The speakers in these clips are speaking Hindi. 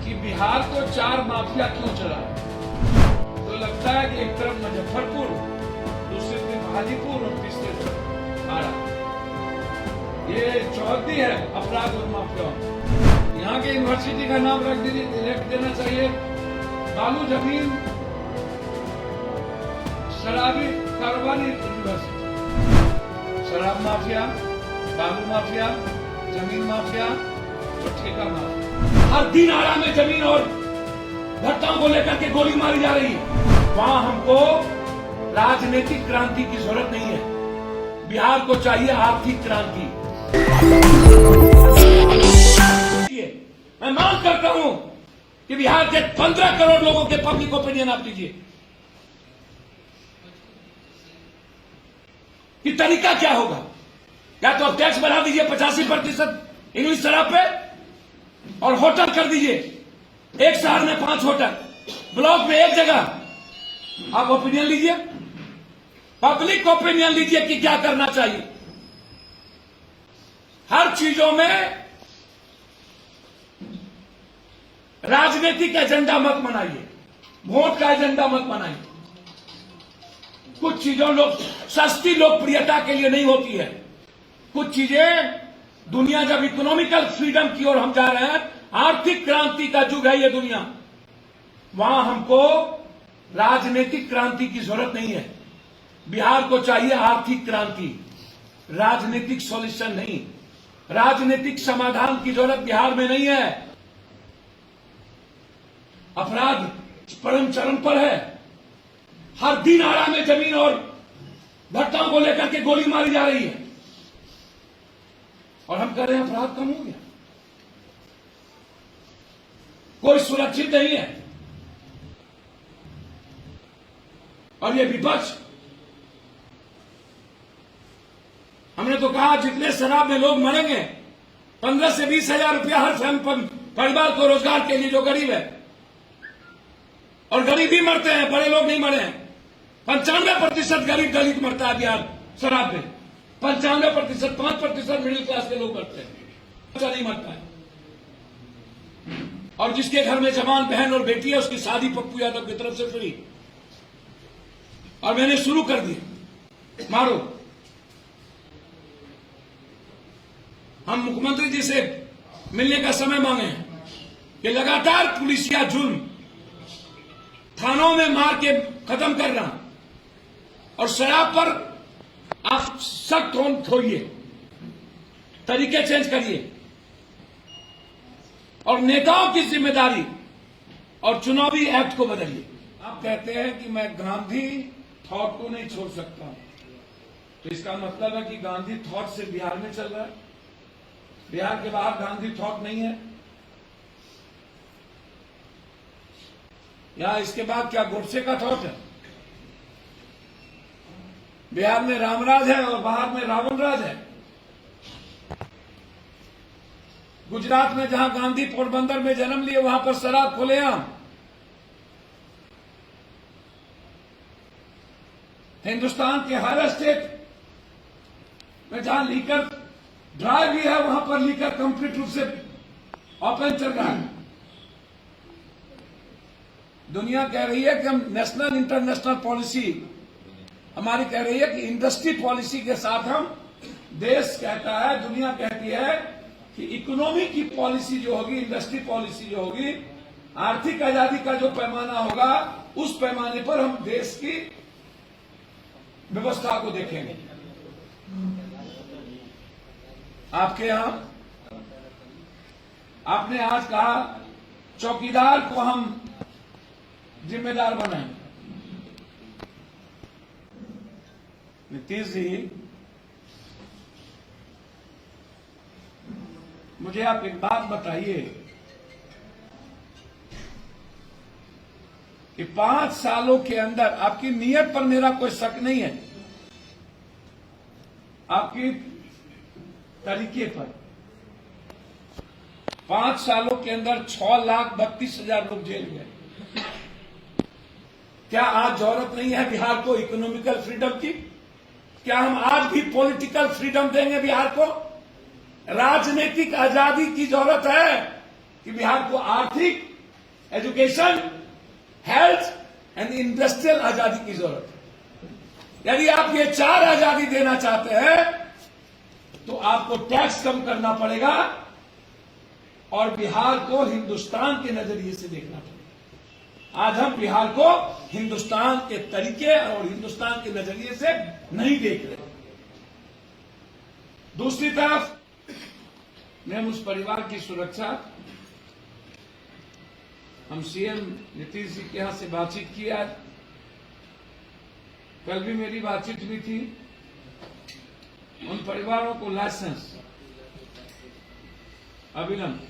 कि बिहार को 4 माफिया क्यों चला, तो लगता है कि एक तरफ मुजफ्फरपुर, दूसरी तरफ हाजीपुर और तीसरी तरफ आरा। ये चौहद्दी है अपराध और माफिया। यहाँ के यूनिवर्सिटी का नाम रख देना चाहिए बालू जमीन शराबी कारोबारी यूनिवर्सिटी। शराब माफिया, बालू माफिया, जमीन माफिया और ठेका माफिया। हर दिन आरा में जमीन और भट्टाओं को लेकर के गोली मारी जा रही है। वहां हमको राजनीतिक क्रांति की जरूरत नहीं है, बिहार को चाहिए आर्थिक क्रांति। मैं मांग करता हूं कि बिहार के 15 करोड़ लोगों के पब्लिक ओपिनियन आप लीजिए कि तरीका क्या होगा। या तो आप टैक्स बढ़ा दीजिए 85% इंग्लिश शराब पे और होटल कर दीजिए, एक शहर में 5 होटल, ब्लॉक में एक जगह। आप ओपिनियन लीजिए, पब्लिक ओपिनियन लीजिए कि क्या करना चाहिए। हर चीजों में राजनीतिक एजेंडा मत बनाइए, वोट का एजेंडा मत बनाइए। कुछ चीजों सस्ती लोकप्रियता के लिए नहीं होती है। कुछ चीजें दुनिया जब इकोनॉमिकल फ्रीडम की ओर हम जा रहे हैं, आर्थिक क्रांति का युग है ये दुनिया, वहां हमको राजनीतिक क्रांति की जरूरत नहीं है। बिहार को चाहिए आर्थिक क्रांति, राजनीतिक सॉल्यूशन नहीं। राजनीतिक समाधान की जरूरत बिहार में नहीं है। अपराध परम चरम पर है। हर दिन आरा में जमीन और भट्टाओं को लेकर के गोली मारी जा रही है और हम कह रहे हैं अपराध कम हो गया। कोई सुरक्षित नहीं है। और ये विपक्ष, हमने तो कहा जितने शराब में लोग मरेंगे 15 से 20 हजार रुपया हर परिवार को रोजगार के लिए, जो गरीब है। और गरीब भी मरते हैं, बड़े लोग नहीं मरे हैं। 95% गरीब दलित मरता है बिहार शराब में। 95%, 5% मिडिल क्लास के लोग मरते हैं, बच्चा नहीं मरता है। और जिसके घर में जवान बहन और बेटी है, उसकी शादी पप्पू यादव की तरफ से फ्री। और मैंने शुरू कर दिया, मारो। हम मुख्यमंत्री जी से मिलने का समय मांगे हैं कि लगातार पुलिसिया जुल्म, थानों में मार के खत्म करना और शराब पर आप सख्त होइए, तरीके चेंज करिए। और नेताओं की जिम्मेदारी और चुनावी एक्ट को बदलिए। आप कहते हैं कि मैं गांधी थॉट को नहीं छोड़ सकता, तो इसका मतलब है कि गांधी थॉट से बिहार में चल रहा है। बिहार के बाहर गांधी थॉट नहीं है। या इसके बाद क्या गोडसे का थॉट है? बिहार में रामराज है और बाहर में रावण राज है। गुजरात में जहां गांधी पोरबंदर में जन्म लिए, वहां पर शराब खुलेआम। हिंदुस्तान के हर स्टेट में जहां लीकर ड्राई भी है, वहां पर लीकर कंप्लीट रूप से ओपन चल रहा है। दुनिया कह रही है कि हम नेशनल इंटरनेशनल पॉलिसी हमारी कह रही है कि इंडस्ट्री पॉलिसी के साथ हम, देश कहता है, दुनिया कहती है कि इकोनॉमी की पॉलिसी जो होगी, इंडस्ट्री पॉलिसी जो होगी, आर्थिक आजादी का जो पैमाना होगा, उस पैमाने पर हम देश की व्यवस्था को देखेंगे। आपके यहां आपने आज कहा चौकीदार को हम जिम्मेदार बनाएं। नीतीश जी, मुझे आप एक बात बताइए कि 5 सालों के अंदर, आपकी नीयत पर मेरा कोई शक नहीं है, आपकी तरीके पर, 5 सालों के अंदर 6,32,000 लोग जेल गए। क्या आज जरूरत नहीं है बिहार को इकोनॉमिकल फ्रीडम की? क्या हम आज भी पॉलिटिकल फ्रीडम देंगे बिहार को? राजनीतिक आजादी की जरूरत है कि बिहार को आर्थिक एजुकेशन, हेल्थ एंड इंडस्ट्रियल आजादी की जरूरत है। यदि आप ये 4 आजादी देना चाहते हैं तो आपको टैक्स कम करना पड़ेगा और बिहार को हिंदुस्तान के नजरिए से देखना पड़ेगा। आज हम बिहार को हिंदुस्तान के तरीके और हिंदुस्तान के नजरिए से नहीं देख रहे। दूसरी तरफ मैं उस परिवार की सुरक्षा, हम सीएम नीतीश जी के यहां से बातचीत की आज, कल भी मेरी बातचीत हुई थी। उन परिवारों को लाइसेंस अविलंब,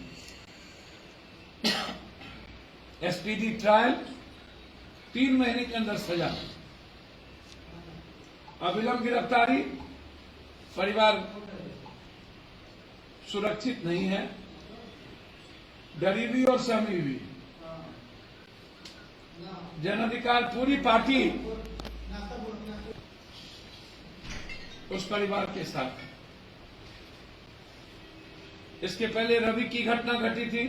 एसपीडी ट्रायल 3 महीने के अंदर सजा, अविलंब गिरफ्तारी, परिवार सुरक्षित नहीं है, डरी भी और सहमी भी। जन अधिकार पूरी पार्टी उस परिवार के साथ। इसके पहले रवि की घटना घटी थी,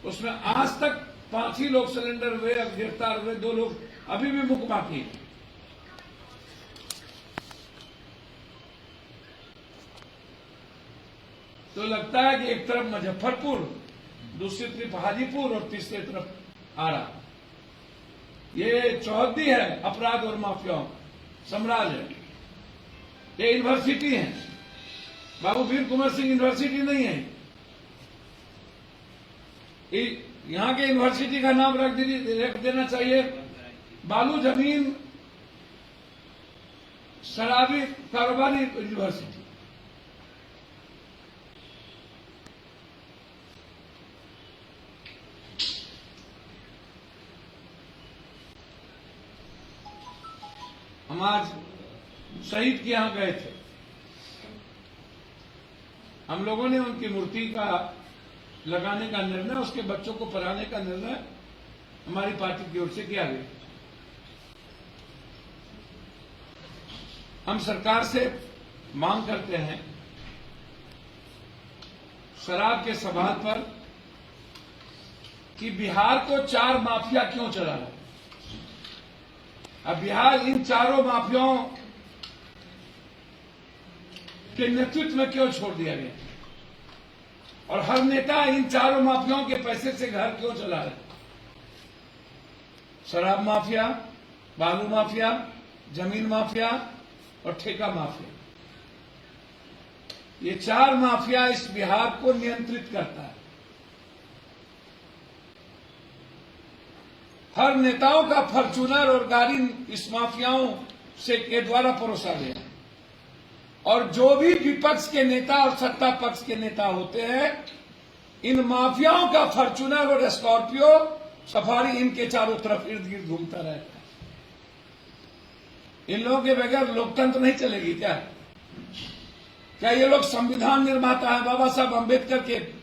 उसमें आज तक 5 ही लोग सिलेंडर हुए, अब गिरफ्तार हुए 2 लोग अभी भी मुख बाकी। तो लगता है कि एक तरफ मुजफ्फरपुर, दूसरी तरफ हाजीपुर और तीसरी तरफ आरा, ये चौहद्दी है अपराध और माफियाओं साम्राज्य है। ये यूनिवर्सिटी है, बाबू वीर कुंवर सिंह यूनिवर्सिटी नहीं है। यहां के यूनिवर्सिटी का नाम रख देना चाहिए बालू जमीन शराबी कारोबारी यूनिवर्सिटी। हम आज शहीद के यहां गए थे, हम लोगों ने उनकी मूर्ति का लगाने का निर्णय, उसके बच्चों को पढ़ाने का निर्णय हमारी पार्टी की ओर से किया गया। हम सरकार से मांग करते हैं शराब के सवाल पर कि बिहार को 4 माफिया क्यों चला रहा है। अब बिहार इन चारों माफियाओं के नेतृत्व में क्यों छोड़ दिया गया, और हर नेता इन चारों माफियाओं के पैसे से घर क्यों चला रहा है। शराब माफिया, बालू माफिया, जमीन माफिया और ठेका माफिया, ये 4 माफिया इस बिहार को नियंत्रित करता है। हर नेताओं का फॉर्च्यूनर और गाड़ी इस माफियाओं से के द्वारा परोसा गया, और जो भी विपक्ष के नेता और सत्ता पक्ष के नेता होते हैं, इन माफियाओं का फॉर्च्यूनर और स्कॉर्पियो सफारी इनके चारों तरफ इर्द गिर्द घूमता रहता है। इन लोगों के बगैर लोकतंत्र नहीं चलेगी क्या? क्या ये लोग संविधान निर्माता है? बाबा साहब अम्बेडकर के